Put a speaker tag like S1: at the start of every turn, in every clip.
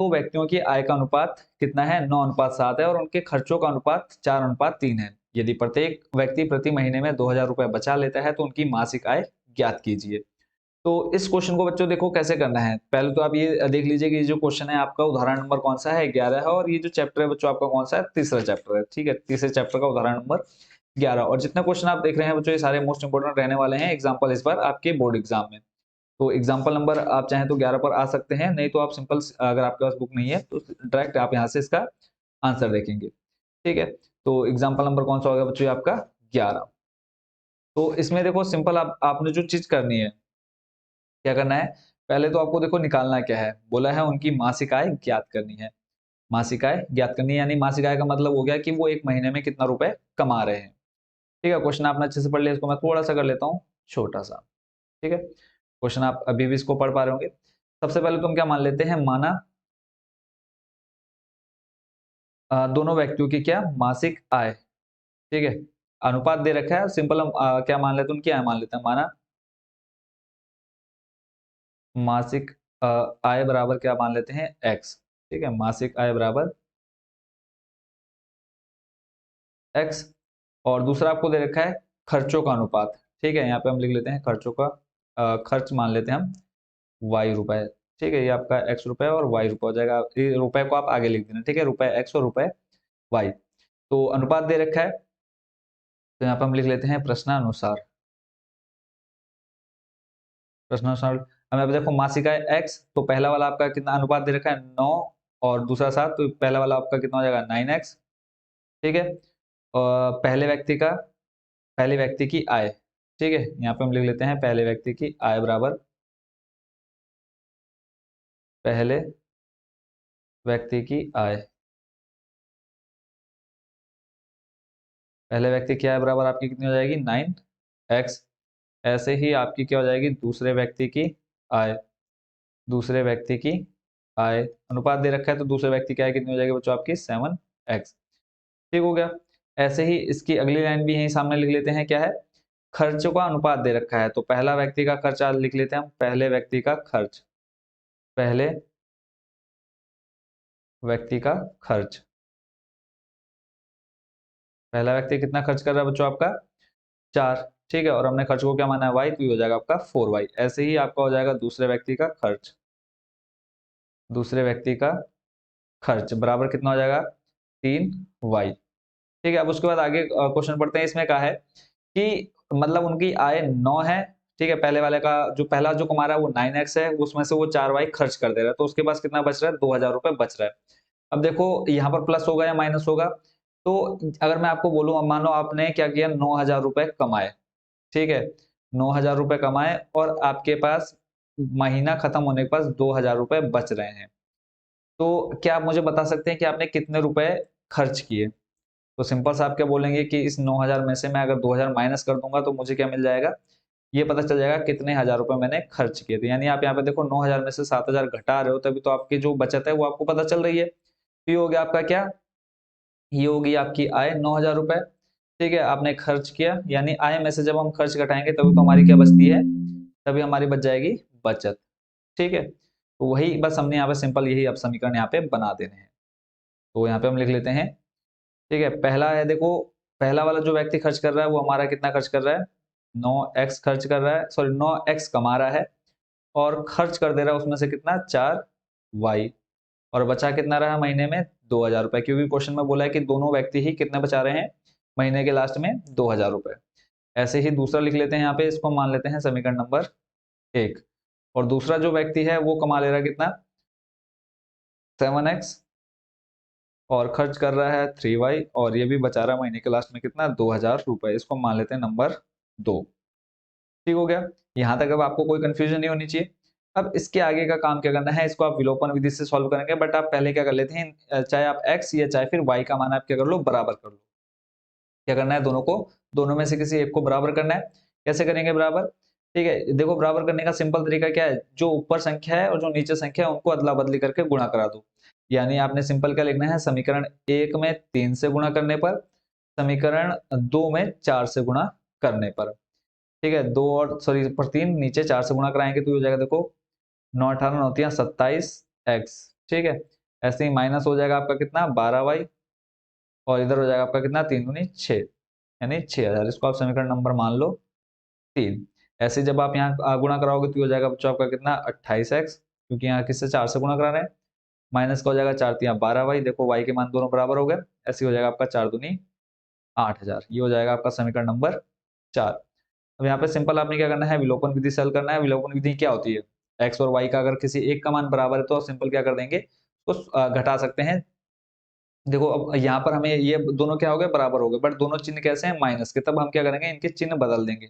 S1: दो व्यक्तियों की आय का अनुपात कितना है, 9:7 है, और उनके खर्चों का अनुपात 4:3 है। यदि प्रत्येक व्यक्ति प्रति महीने में 2,000 रुपए बचा लेता है तो उनकी मासिक आय ज्ञात कीजिए। तो इस क्वेश्चन को बच्चों देखो कैसे करना है। पहले तो आप ये देख लीजिए कि ये जो क्वेश्चन है आपका उदाहरण नंबर कौन सा है, 11 है, और ये जो चैप्टर है बच्चों आपका कौन सा है, तीसरा चैप्टर है। ठीक है, तीसरे चैप्टर का उदाहरण नंबर 11, और जितने क्वेश्चन आप देख रहे हैं बच्चों ये सारे मोस्ट इंपोर्टेंट रहने वाले हैं एग्जाम्पल इस बार आपके बोर्ड एग्जाम में। तो एग्जाम्पल नंबर आप चाहें तो 11 पर आ सकते हैं, नहीं तो आप सिंपल अगर आपके पास बुक नहीं है तो डायरेक्ट आप यहाँ से इसका आंसर देखेंगे। ठीक है, तो एग्जाम्पल नंबर कौन सा होगा बच्चों आपका 11। तो इसमें देखो सिंपल आपने जो चीज करनी है, क्या करना है, पहले तो आपको देखो निकालना क्या है, बोला है उनकी मासिक आय ज्ञात करनी है। मासिक आय ज्ञात करनी है, यानी मासिक आय का मतलब हो गया कि वो एक महीने में कितना रुपए कमा रहे हैं। ठीक है, क्वेश्चन आपने अच्छे से पढ़ लिया, इसको मैं थोड़ा सा कर लेता हूँ छोटा सा। ठीक है, क्वेश्चन आप अभी भी इसको पढ़ पा रहे होंगे। सबसे पहले तुम क्या मान लेते हैं, माना दोनों व्यक्तियों की क्या मासिक आय। ठीक है, अनुपात दे रखा है, सिंपल हम क्या मान लेते हैं, उनकी आय मान लेते हैं। माना मासिक अ, आय बराबर क्या मान लेते हैं, एक्स। ठीक है, मासिक आय बराबर एक्स, और दूसरा आपको दे रखा है खर्चों का अनुपात। ठीक है, यहाँ पे हम लिख लेते हैं खर्चों का खर्च मान लेते हैं हम वाई रुपए। ठीक है, ये आपका एक्स रुपए और वाई रुपए हो जाएगा, ये रुपए को आप आगे लिख देना। ठीक है, रुपए एक्स और रुपए वाई, तो अनुपात दे रखा है, तो यहाँ पे हम लिख लेते हैं प्रश्नानुसार। प्रश्नानुसार हमें अब देखो मासिक आय एक्स, तो पहला वाला आपका कितना अनुपात दे रखा है 9, और दूसरा 7, तो पहला वाला आपका कितना हो जाएगा 9x। ठीक है, और पहले व्यक्ति की आय। ठीक है, यहाँ पे हम लिख लेते हैं पहले व्यक्ति की आय बराबर पहले व्यक्ति की आय। पहले व्यक्ति की आय बराबर आपकी कितनी हो जाएगी 9x। ऐसे ही आपकी क्या हो जाएगी दूसरे व्यक्ति की आय। दूसरे व्यक्ति की आय अनुपात दे रखा है, तो दूसरे व्यक्ति की आय कितनी हो जाएगी बच्चों आपकी 7x। ठीक हो गया। ऐसे ही इसकी अगली लाइन भी यही सामने लिख लेते हैं, क्या है, खर्चों का अनुपात दे रखा है, तो पहला व्यक्ति का खर्च आज लिख लेते हैं हम, पहले व्यक्ति का खर्च। पहले व्यक्ति का खर्च, पहला व्यक्ति कितना खर्च कर रहा है बच्चों आपका 4। ठीक है, और हमने खर्च को क्या माना है वाई, तो ये हो जाएगा आपका 4y। ऐसे ही आपका हो जाएगा दूसरे व्यक्ति का खर्च। दूसरे व्यक्ति का खर्च बराबर कितना हो जाएगा 3y। ठीक है, अब उसके बाद आगे क्वेश्चन पढ़ते हैं। इसमें कहा है कि मतलब उनकी आय 9 है। ठीक है, पहले वाले का जो पहला जो कमा रहा है वो 9x है, उसमें से वो 4y खर्च कर दे रहा है, तो उसके पास कितना बच रहा है 2,000 रुपए बच रहा है। अब देखो यहाँ पर प्लस होगा या माइनस होगा, तो अगर मैं आपको बोलूं, अब मानो आपने क्या किया 9,000 रुपए कमाए। ठीक है, 9,000 रुपए कमाए और आपके पास महीना खत्म होने के पास 2,000 रुपए बच रहे हैं, तो क्या आप मुझे बता सकते हैं कि आपने कितने रुपए खर्च किए। तो सिंपल सा आप क्या बोलेंगे कि इस 9,000 में से मैं अगर 2,000 माइनस कर दूंगा तो मुझे क्या मिल जाएगा, ये पता चल जाएगा कितने हजार रुपए मैंने खर्च किए थे। यानी आप यहाँ पे देखो 9,000 में से 7,000 घटा रहे हो, तभी तो आपकी जो बचत है वो आपको पता चल रही है। तो ये हो गया आपका क्या, ये होगी आपकी आय 9,000 रुपए। ठीक है, आपने खर्च किया, यानी आय में से जब हम खर्च घटाएंगे तभी तो हमारी क्या बचती है, तभी हमारी बच जाएगी बचत। ठीक है, तो वही बस हमने यहाँ पे सिंपल यही अब समीकरण यहाँ पे बना देने हैं। तो यहाँ पे हम लिख लेते हैं। ठीक है, पहला है देखो, पहला वाला जो व्यक्ति खर्च कर रहा है वो हमारा कितना खर्च कर रहा है 9x खर्च कर रहा है, सॉरी 9x कमा रहा है, और खर्च कर दे रहा है उसमें से कितना 4y, और बचा कितना रहा महीने में 2,000 रुपए, क्योंकि क्वेश्चन में बोला है कि दोनों व्यक्ति ही कितने बचा रहे हैं महीने के लास्ट में 2,000 रुपए। ऐसे ही दूसरा लिख लेते हैं यहाँ पे, इसको मान लेते हैं समीकरण नंबर 1, और दूसरा जो व्यक्ति है वो कमा ले रहा है कितना 7x, और खर्च कर रहा है 3y, और ये भी बचा रहा है महीने के लास्ट में कितना 2,000 रुपए, इसको मान लेते हैं नंबर 2। ठीक हो गया, यहाँ तक अब आपको कोई कंफ्यूजन नहीं होनी चाहिए। अब इसके आगे का काम क्या करना है, इसको आप विलोपन विधि से सॉल्व करेंगे, बट आप पहले क्या कर लेते हैं, चाहे आप x या चाहे फिर y का मान आप क्या कर लो बराबर कर लो। क्या करना है, दोनों को, दोनों में से किसी एक को बराबर करना है। कैसे करेंगे बराबर, ठीक है, देखो बराबर करने का सिंपल तरीका क्या है, जो ऊपर संख्या है और जो नीचे संख्या है उनको अदला बदली करके गुणा करा दो। यानी आपने सिंपल क्या लिखना है, समीकरण 1 में 3 से गुणा करने पर, समीकरण 2 में 4 से गुणा करने पर। ठीक है, 2 और सॉरी पर 3 नीचे 4 से गुणा कराएंगे तो हो जाएगा देखो 9 18 9 3 27x, ठीक है। ऐसे ही माइनस हो जाएगा आपका कितना 12y, और इधर हो जाएगा आपका कितना 3 दूनी 6, यानी 6000। इसको आप समीकरण नंबर मान लो 3। ऐसे जब आप यहाँ गुणा कराओगे तो हो जाएगा बच्चों आपका कितना 28x, क्योंकि यहाँ किससे 4 से गुणा करा रहे हैं। माइनस का हो जाएगा 4 3 12y, देखो y के मान दोनों बराबर हो गए। ऐसे हो जाएगा आपका 4 दूनी 8000। ये हो जाएगा आपका समीकरण नंबर 4। अब यहाँ पे सिंपल आपने क्या करना है, विलोपन विधि से हल करना है। विलोपन विधि क्या होती है, x और y का अगर किसी एक का मान बराबर है तो सिंपल क्या कर देंगे, उसको घटा सकते हैं। देखो अब यहाँ पर हमें ये दोनों क्या हो गए, बराबर हो गए, बट दोनों चिन्ह कैसे हैं, माइनस के। तब हम क्या करेंगे, इनके चिन्ह बदल देंगे।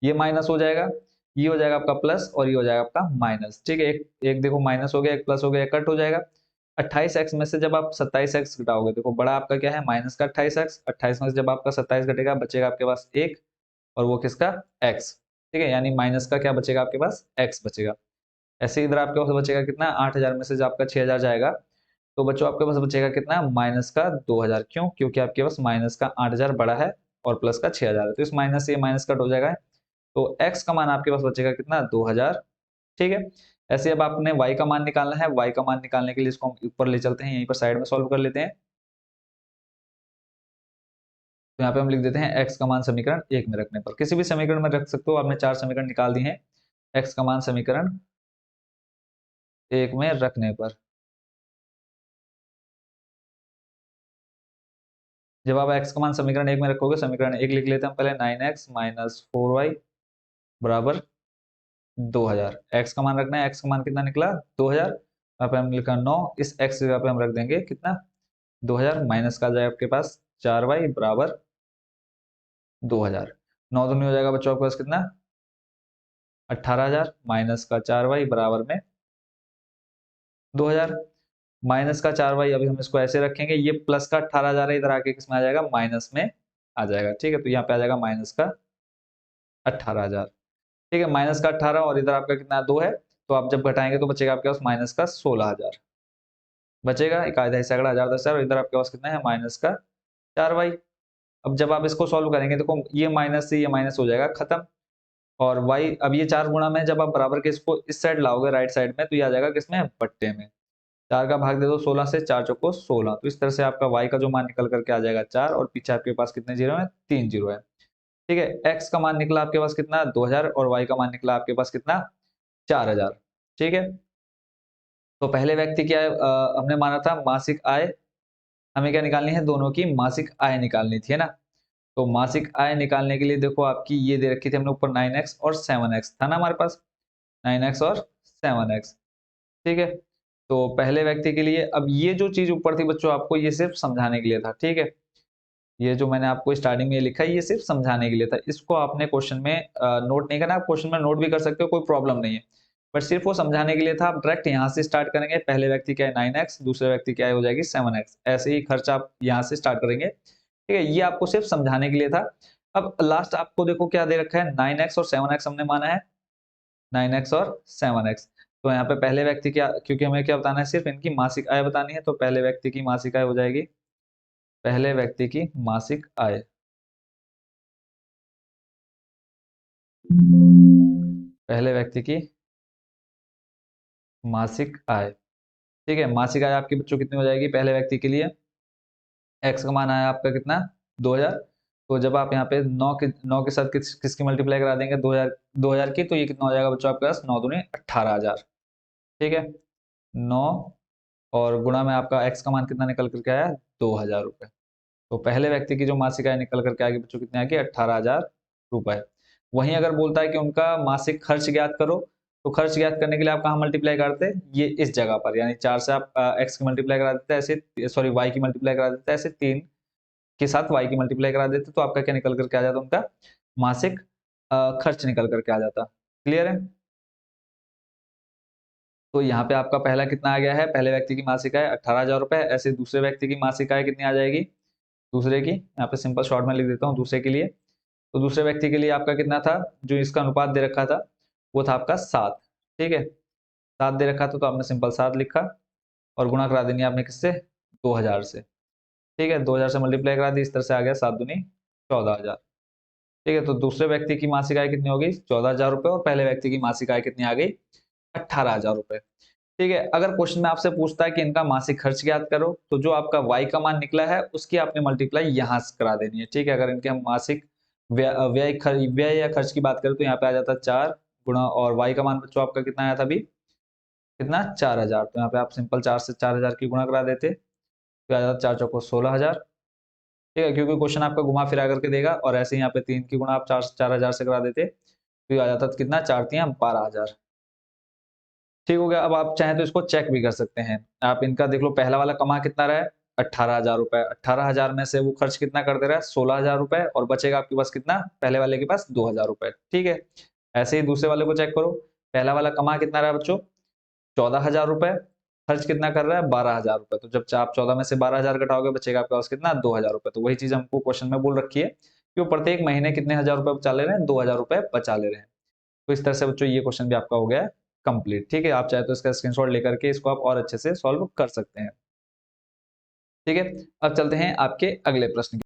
S1: ये माइनस हो जाएगा, ये हो जाएगा आपका प्लस, और ये हो जाएगा आपका माइनस। ठीक है, एक एक देखो माइनस हो गया, एक प्लस हो गया, एक कट हो जाएगा। 28x में से जब आप 27x घटाओगे, देखो बड़ा आपका क्या है माइनस का 28x, 28 में से जब आपका 27 घटेगा बचेगा आपके पास 1, और वो किसका x। ठीक है, यानी माइनस का क्या बचेगा आपके पास, x बचेगा। ऐसे इधर आपके पास बचेगा कितना 8000 में से जब आपका 6000 जाएगा, तो बच्चों आपके पास बचेगा कितना माइनस का 2000। क्यों, क्योंकि आपके पास माइनस का 8000 बड़ा है और प्लस का 6000 है, तो इस माइनस से ये माइनस कट हो जाएगा, तो x का मान आपके पास बचेगा कितना 2000। ठीक है। ऐसे अब आपने y का मान निकालना है। y का मान निकालने के लिए इसको हम ऊपर ले चलते हैं, यहीं पर साइड में सॉल्व कर लेते हैं। तो यहाँ पे हम लिख देते हैं x का मान समीकरण 1 में रखने पर, किसी भी समीकरण में रख सकते हो, आपने 4 समीकरण निकाल दिए हैं। x का मान समीकरण 1 में रखने पर, जब आप x का मान समीकरण 1 में रखोगे, समीकरण 1 लिख लेते हैं हम पहले, 9x माइनस 4y बराबर 2000। x का मान रखना है, x का मान कितना निकला 2000। यहाँ पे हम लिखा 9, इस x जगह पे हम रख देंगे कितना 2000, माइनस का जाए आपके पास 4y बराबर 2000। 9 दूनी हो जाएगा बच्चों आपके पास कितना 18000, माइनस का 4y बराबर में 2000। माइनस का 4y, अभी हम इसको ऐसे रखेंगे, ये प्लस का 18000 है, इधर आके किसमें आ जाएगा माइनस में आ जाएगा। ठीक है, तो यहाँ पे आ जाएगा माइनस का 18000। ठीक है, माइनस का 18, और इधर आपका कितना 2 है, तो आप जब घटाएंगे तो बचेगा आपके पास माइनस का 16000 बचेगा। एक आधा हिस्सा अगला 1000 और इधर आपके पास कितना है माइनस का 4y। अब जब आप इसको सॉल्व करेंगे, देखो ये माइनस से ये माइनस हो जाएगा खत्म, और y अब ये 4 गुणा में जब आप बराबर के इसको इस साइड लाओगे राइट साइड में, तो ये आ जाएगा किसमें बट्टे में। 4 का भाग दे दो 16 से, 4 चौको 16, तो इस तरह से आपका y का जो मान निकल करके आ जाएगा 4, और पीछे आपके पास कितने जीरो है 3 जीरो है। ठीक है, x का मान निकला आपके पास कितना 2000, और y का मान निकला आपके पास कितना 4000। ठीक है, तो पहले व्यक्ति क्या है, हमने माना था मासिक आय, हमें क्या निकालनी है, दोनों की मासिक आय निकालनी थी, है ना। तो मासिक आय निकालने के लिए देखो आपकी ये दे रखी थी हमने ऊपर 9x और 7x था ना हमारे पास, 9x और 7x। ठीक है, तो पहले व्यक्ति के लिए, अब ये जो चीज ऊपर थी बच्चों आपको ये सिर्फ समझाने के लिए था। ठीक है, ये जो मैंने आपको स्टार्टिंग में लिखा है ये सिर्फ समझाने के लिए था, इसको आपने क्वेश्चन में नोट नहीं करना। आप क्वेश्चन में नोट भी कर सकते हो, कोई प्रॉब्लम नहीं है, बट सिर्फ वो समझाने के लिए था। आप डायरेक्ट यहाँ से स्टार्ट करेंगे, पहले व्यक्ति क्या है 9x, दूसरे व्यक्ति क्या है हो जाएगी 7x, ऐसे ही खर्च आप यहाँ से स्टार्ट करेंगे। ठीक है, ये आपको सिर्फ समझाने के लिए था। अब लास्ट आपको देखो क्या दे रखा है 9x और 7x हमने माना है, 9x और 7x। तो यहाँ पे पहले व्यक्ति क्या, क्योंकि हमें क्या बताना है सिर्फ इनकी मासिक आय बतानी है, तो पहले व्यक्ति की मासिक आय हो जाएगी, पहले व्यक्ति की मासिक आय, पहले व्यक्ति की मासिक आय। ठीक है, मासिक आय आपकी बच्चों कितनी हो जाएगी पहले व्यक्ति के लिए, x का मान आया आपका कितना 2000। तो जब आप यहाँ पे 9 के साथ किसकी मल्टीप्लाई करा देंगे 2000 की, तो ये कितना हो जाएगा बच्चों आपके पास 9 दूनी 18000। ठीक है, 9 और गुणा में आपका x का मान कितना निकल करके आया 2000 रुपए। तो पहले व्यक्ति की जो मासिक आय निकल करके आएगी बच्चों कितनी आएगी 18000 रुपए। वहीं अगर बोलता है कि उनका मासिक खर्च ज्ञात करो, तो खर्च ज्ञात करने के लिए आप कहाँ मल्टीप्लाई करते हैं, ये इस जगह पर, यानी 4 से आप x की मल्टीप्लाई करा देते हैं ऐसे, सॉरी y की मल्टीप्लाई करा देते हैं ऐसे, 3 के साथ y की मल्टीप्लाई करा देते, तो आपका क्या निकल करके आ जाता उनका मासिक खर्च निकल करके आ जाता। क्लियर है, तो यहाँ पे आपका पहला कितना आ गया है, पहले व्यक्ति की मासिक आय 18000 रुपए। ऐसे दूसरे व्यक्ति की मासिक आय कितनी आ जाएगी, दूसरे की यहाँ पे सिंपल शॉर्ट में लिख देता हूँ दूसरे के लिए। तो दूसरे व्यक्ति के लिए आपका कितना था, जो इसका अनुपात दे रखा था वो था आपका 7। ठीक है, 7 दे रखा था तो आपने सिंपल 7 लिखा, और गुणा करा देनी आपने किससे 2000 से। ठीक है, 2000 से मल्टीप्लाई करा दी, इस तरह से आ गया 7 दूनी 14000। ठीक है, तो दूसरे व्यक्ति की मासिक आय कितनी होगी 14000 रुपए, और पहले व्यक्ति की मासिक आय कितनी आ गई 18000 रुपए। ठीक है। अगर क्वेश्चन में आपसे पूछता है कि इनका मासिक खर्च ज्ञात करो, तो जो आपका y का मान निकला है उसकी आपने मल्टीप्लाई यहाँ से करा देनी है। ठीक है। अगर इनके हम मासिक व्यय या खर्च की बात करें तो यहाँ पे आ जाता है 4 गुणा, और y का मान बच्चों आपका कितना आया था अभी, कितना 4000। तो यहाँ पे आप सिंपल 4 से 4000 की गुणा करा देते, तो आ जाता 4 चौको 16000। ठीक है, क्योंकि क्वेश्चन आपका घुमा फिरा करके देगा, और ऐसे ही यहाँ पे 3 की गुणा आप 4000 से करा देते, तो ये आ जाता कितना 4 3 12000। ठीक हो गया। अब आप चाहें तो इसको चेक भी कर सकते हैं। आप इनका देख लो, पहला वाला कमा कितना रहा है 18,000 रुपए, 18,000 में से वो खर्च कितना कर दे रहा है 16,000 रुपए, और बचेगा आपके पास कितना, पहले वाले के पास 2,000 रुपए। ठीक है। ऐसे ही दूसरे वाले को चेक करो, पहला वाला कमा कितना रहा है बच्चों 14,000 रुपए, खर्च कितना कर रहा है 12,000 रुपए। तो जब आप 14 में से 12,000 घटाओगे बचेगा आपके पास कितना 2,000 रुपए। तो वही चीज हमको क्वेश्चन में बोल रखी है कि वो प्रत्येक महीने कितने हजार रुपए बचा ले रहे हैं, 2,000 रुपए बचा ले रहे हैं। तो इस तरह से बच्चों ये क्वेश्चन भी आपका हो गया कंप्लीट। ठीक है, आप चाहे तो इसका स्क्रीनशॉट लेकर के इसको आप और अच्छे से सॉल्व कर सकते हैं। ठीक है, अब चलते हैं आपके अगले प्रश्न की